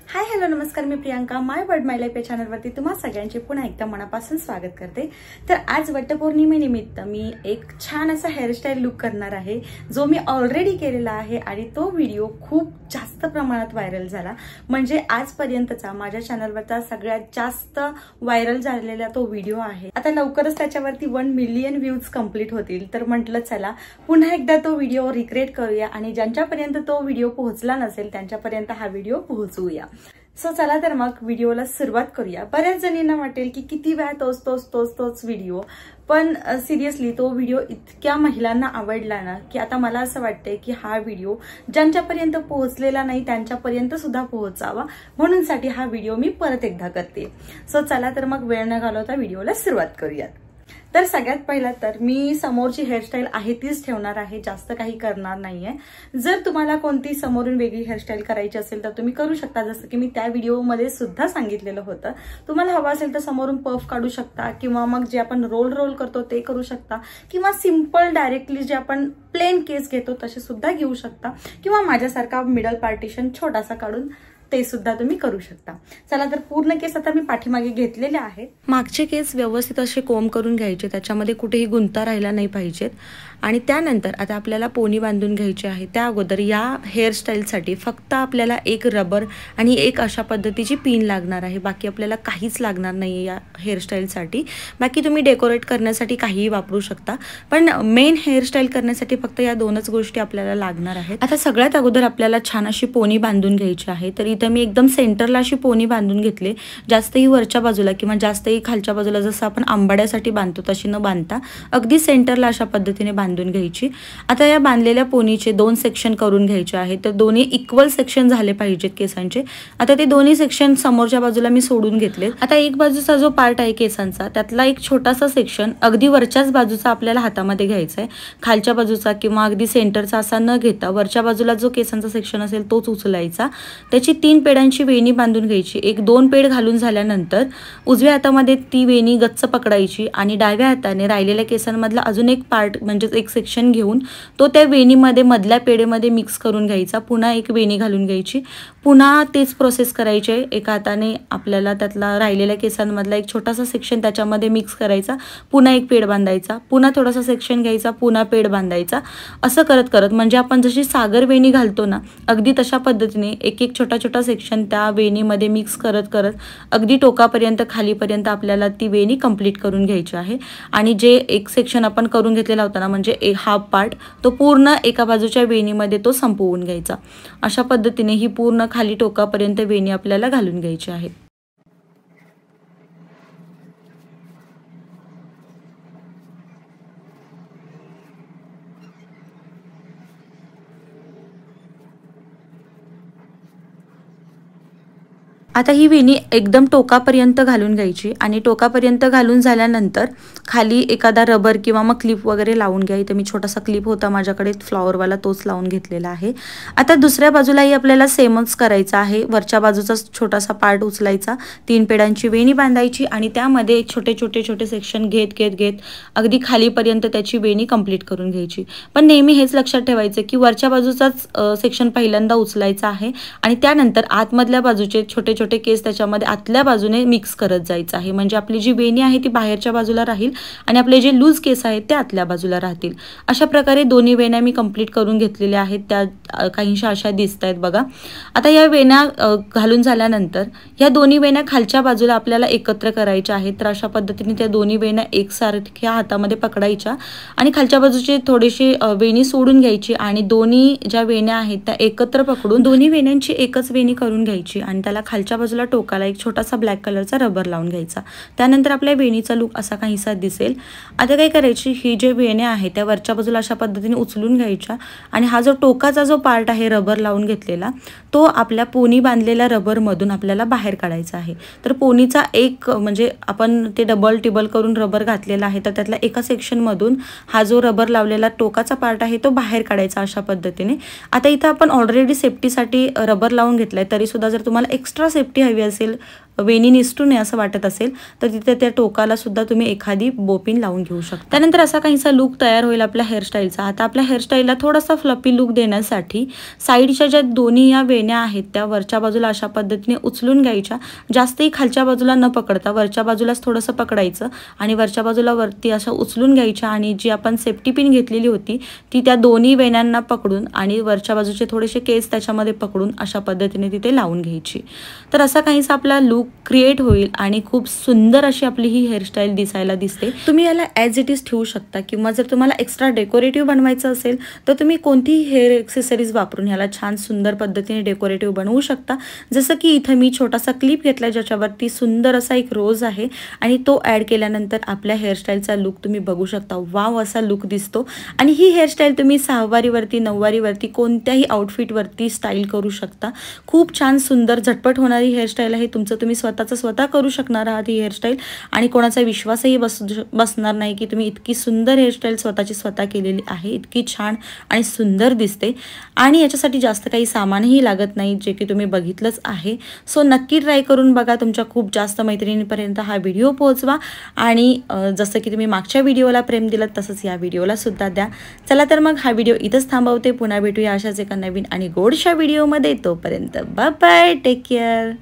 Hi hello नमस्कार, मी प्रियांका माय word माय life या चॅनलवरती तुम्हा सगळ्यांचे पुन्हा एकदा मनापासून स्वागत करते। तर आज वटपौर्णिमेनिमित्त मी एक छान असा हेअरस्टाईल लुक करणार आहे, जो मी ऑलरेडी केलेला आहे आणि तो व्हिडिओ खूप जास्त प्रमाणात व्हायरल झाला। म्हणजे आजपर्यंतचा माझ्या चॅनलवरचा सगळ्यात जास्त व्हायरल झालेला तो व्हिडिओ आहे। आता लवकरच त्याच्यावरती 1 मिलियन व्ह्यूज कंप्लीट होतील, तर म्हटलं चला पुन्हा एकदा तो व्हिडिओ रिक्रिएट करूया आणि ज्यांच्यापर्यंत तो व्हिडिओ पोहोचला नसेल त्यांच्यापर्यंत हा व्हिडिओ पोहोचवूया। सो चला तर मग व्हिडिओला सुरुवात करूया। बऱ्याच जणींना वाटेल की किती वेळा तोच व्हिडिओ, पण सिरियसली तो व्हिडिओ इतक्या महिलांना आवडला ना की आता मला असं वाटतंय की हा व्हिडिओ ज्यांच्यापर्यंत पोहोचलेला नाही त्यांच्यापर्यंत सुद्धा पोहोचावा, म्हणूनसाठी हा व्हिडिओ मी परत एकदा करते। सो चला तर मग वेळ न घालवता व्हिडिओला सुरुवात करूयात। तर सगळ्यात पहिला तर मी समोरची हेअरस्टाईल आहे तीच ठेवणार आहे, जास्त काही करणार नाहीये। जर तुम्हाला कोणती समोरून वेगळी हेअरस्टाईल करायची असेल तर तुम्ही करू शकता, जसं की मी त्या व्हिडिओमध्ये सुद्धा सांगितलेलं होतं। तुम्हाला हवं असेल तर समोरून पफ काढू शकता किंवा मग जे आपण रोल करतो ते करू शकता किंवा सिंपल डायरेक्टली जे आपण प्लेन केस घेतो तसे सुद्धा घेऊ शकता किंवा माझ्यासारखा मिडल पार्टिशन छोटासा काढून ते सुद्धा तुम्ही करू शकता। चला तर पूर्ण केस आता मी पाठीमागे घेतलेले आहेत। मागचे केस व्यवस्थित असे कोंब करून घ्यायचे, त्याच्यामध्ये कुठेही गुंता राहिला नाही पाहिजेत। आणि त्यानंतर आता आपल्याला पोनी बांधून घ्यायची आहे। त्या अगोदर या हेअरस्टाईलसाठी फक्त आपल्याला एक रबर आणि एक अशा पद्धतीची पिन लागणार आहे, बाकी आपल्याला काहीच लागणार नाहीये या हेअरस्टाईलसाठी। बाकी तुम्ही डेकोरेट करण्यासाठी काहीही वापरू शकता, पण मेन हेअरस्टाईल करण्यासाठी फक्त या दोनच गोष्टी आपल्याला लागणार आहेत। आता सगळ्यात अगोदर आपल्याला छान अशी पोनी बांधून घ्यायची आहे। तर इथे मी एकदम सेंटरला अशी पोनी बांधून घेतली, जास्तही वरच्या बाजूला किंवा जास्तही खालच्या बाजूला जसं आपण आंबाड्यासाठी बांधतो तशी न बांधता अगदी सेंटरला अशा पद्धतीने बांधून घ्यायची। आता या बांधलेल्या पोनीचे 2 सेक्शन करून घ्यायचे आहेत, तर दोन्ही इक्वल सेक्शन झाले पाहिजेत केसांचे। आता ते दोन्ही सेक्शन समोरच्या बाजूला मी सोडून घेतले। आता एक बाजूचा जो पार्ट आहे केसांचा त्यातला एक छोटासा सेक्शन अगदी वरच्याच बाजूचा आपल्याला हातामध्ये घ्यायचा आहे, खालच्या बाजूचा किंवा अगदी सेंटरचा असा न घेता वरच्या बाजूला जो केसांचा सेक्शन असेल तोच उचलायचा। त्याची 3 पेडांची वेणी बांधून घ्यायची। 1-2 पेड घालून झाल्यानंतर उजव्या हातामध्ये ती वेणी गच्च पकडायची आणि डाव्या हाताने राहिलेल्या केसांमधला अजून एक पार्ट म्हणजे एक सेक्शन घेऊन तो त्या वेणीमध्ये मधल्या पेडेमध्ये मिक्स करून घ्यायचा। पुन्हा एक वेणी घालून घ्यायची, पुन्हा तेच प्रोसेस करायचे। एका हाताने आपल्याला त्यातला राहिलेल्या केसांमधला एक छोटासा सेक्शन त्याच्यामध्ये मिक्स करायचा, पुन्हा एक पेड बांधायचा, पुन्हा थोडासा सेक्शन घ्यायचा, पुन्हा पेड बांधायचा। असं करत करत म्हणजे आपण जशी सागर वेणी घालतो ना अगदी तशा पद्धतीने एक छोटा सेक्शन त्या वेणीमध्ये मिक्स करत करत अगदी टोकापर्यंत खालीपर्यंत आपल्याला ती वेणी कंप्लीट करून घ्यायची आहे। आणि जे एक सेक्शन आपण करून घेतलेला होता ना म्हणजे हाफ पार्ट, तो पूर्ण एका बाजूच्या वेणीमध्ये तो संपवून घ्यायचा। अशा पद्धतीने ही पूर्ण खाली टोकापर्यंत वेणी आपल्याला घालून घ्यायची आहे। आता ही वेणी एकदम टोकापर्यंत घालून घ्यायची आणि टोकापर्यंत घालून झाल्यानंतर खाली एखादा रबर किंवा मग क्लिप वगैरे लावून घ्या। इथे मी छोटासा क्लिप होता माझ्याकडे फ्लॉवरवाला, तोच लावून घेतलेला आहे। आता दुसऱ्या बाजूलाही आपल्याला सेमच करायचं आहे। वरच्या बाजूचा छोटासा पार्ट उचलायचा, 3 पेडांची वेणी बांधायची आणि त्यामध्ये छोटे सेक्शन घेत अगदी खालीपर्यंत त्याची वेणी कंप्लीट करून घ्यायची। पण नेहमी हेच लक्षात ठेवायचं की वरच्या बाजूचाच सेक्शन पहिल्यांदा उचलायचा आहे आणि त्यानंतर आतमधल्या बाजूचे छोटे केस त्याच्यामध्ये आतल्या बाजूने मिक्स करत जायचं आहे, म्हणजे आपली जी वेणी आहे ती बाहेरच्या बाजूला राहील आणि आपले जे लूज केस आहेत ते आतल्या बाजूला राहतील। अशा प्रकारे दोन्ही वेण्या मी कंप्लीट करून घेतलेल्या आहेत, त्या काहीशा अशा दिसत आहेत बघा। आता या वेण्या घालून झाल्यानंतर या दोन्ही वेण्या खालच्या बाजूला आपल्याला एकत्र करायच्या आहेत। तर अशा पद्धतीने त्या दोन्ही वेण्या एकसारख्या हातामध्ये पकडायच्या आणि खालच्या बाजूची थोडीशी वेणी सोडून घ्यायची आणि दोन्ही ज्या वेण्या आहेत त्या एकत्र पकडून दोन्ही वेण्यांची एकच वेणी करून घ्यायची आणि त्याला खालच्या बाजूला टोकाला एक छोटासा ब्लॅक कलरचा रबर लावून घ्यायचा। त्यानंतर आपल्या वेणीचा लुक असा काहीसा दिसेल। आता काय करायची, ही जे वेण्या आहे त्या वरच्या बाजूला अशा पद्धतीने उचलून घ्यायच्या आणि हा जो टोकाचा जो पार्ट आहे रबर लावून घेतलेला तो आपल्या पोनी बांधलेल्या रबर मधून आपल्याला बाहेर काढायचा आहे। तर पोनीचा एक म्हणजे आपण ते डबल टिबल करून रबर घातलेला आहे, तर त्यातल्या एका सेक्शन मधून हा जो रबर लावलेला टोकाचा पार्ट आहे तो बाहेर काढायचा अशा पद्धतीने। आता इथं आपण ऑलरेडी सेफ्टीसाठी रबर लावून घेतलाय, तरी सुद्धा जर तुम्हाला एक्स्ट्रा सेफ्टी हवी असेल वेणी निसटू नये असं वाटत असेल तर तिथे त्या टोकाला सुद्धा तुम्ही एखादी बोपिन लावून घेऊ शकता। त्यानंतर असा काहीसा लुक तयार होईल आपल्या हेअरस्टाईलचा। आता आपल्या हेअरस्टाईलला थोडासा फ्लफी लुक देण्यासाठी साईडच्या ज्या दोन्ही या वेण्या आहेत त्या वरच्या बाजूला अशा पद्धतीने उचलून घ्यायच्या, जास्तही खालच्या बाजूला न पकडता वरच्या बाजूलाच थोडंसं पकडायचं आणि वरच्या बाजूला वरती अशा उचलून घ्यायच्या आणि जी आपण सेफ्टी पिन घेतलेली होती ती त्या दोन्ही वेण्यांना पकडून आणि वरच्या बाजूचे थोडेसे केस त्याच्यामध्ये पकडून अशा पद्धतीने तिथे लावून घ्यायची। तर असा काहीसा आपला लुक क्रिएट होईल आणि खूप सुंदर अशी आपली ही हेअरस्टाईल दिसायला दिसते। तुम्ही याला ॲज इट इज ठेवू शकता किंवा जर तुम्हाला एक्स्ट्रा डेकोरेटिव्ह बनवायचं असेल तर तुम्ही कोणतीही हेअर एक्सेसरीज वापरून ह्याला छान सुंदर पद्धतीने डेकोरेटिव्ह बनवू शकता। जसं की इथं मी छोटासा क्लिप घेतला ज्याच्यावरती सुंदर असा एक रोज आहे आणि तो ॲड केल्यानंतर आपल्या हेअरस्टाईलचा लुक तुम्ही बघू शकता। वाव असा लुक दिसतो आणि ही हेअरस्टाईल तुम्ही सहावारीवरती नऊवारीवरती कोणत्याही आउटफिटवरती स्टाईल करू शकता। खूप छान सुंदर झटपट होणारी हेअरस्टाईल आहे। तुमचं तुम्ही स्वतः करू शकणार आहात ही हेअरस्टाईल आणि कोणाचा विश्वासही बसणार नाही की तुम्ही इतकी सुंदर हेअरस्टाईल स्वतः केलेली आहे, इतकी छान आणि सुंदर दिसते आणि याच्यासाठी जास्त काही सामानही लागत नाही जे की तुम्ही बघितलंच आहे। सो नक्की ट्राय करून बघा, तुमच्या खूप जास्त मैत्रिणींपर्यंत हा व्हिडिओ पोहोचवा आणि जसं की तुम्ही मागच्या व्हिडिओला प्रेम दिलं तसंच या व्हिडिओला सुद्धा द्या। चला तर मग हा व्हिडिओ इथंच थांबवते, पुन्हा भेटूया अशाच एका नवीन आणि गोडशा व्हिडिओमध्ये। तोपर्यंत बाय बाय, टेक केअर।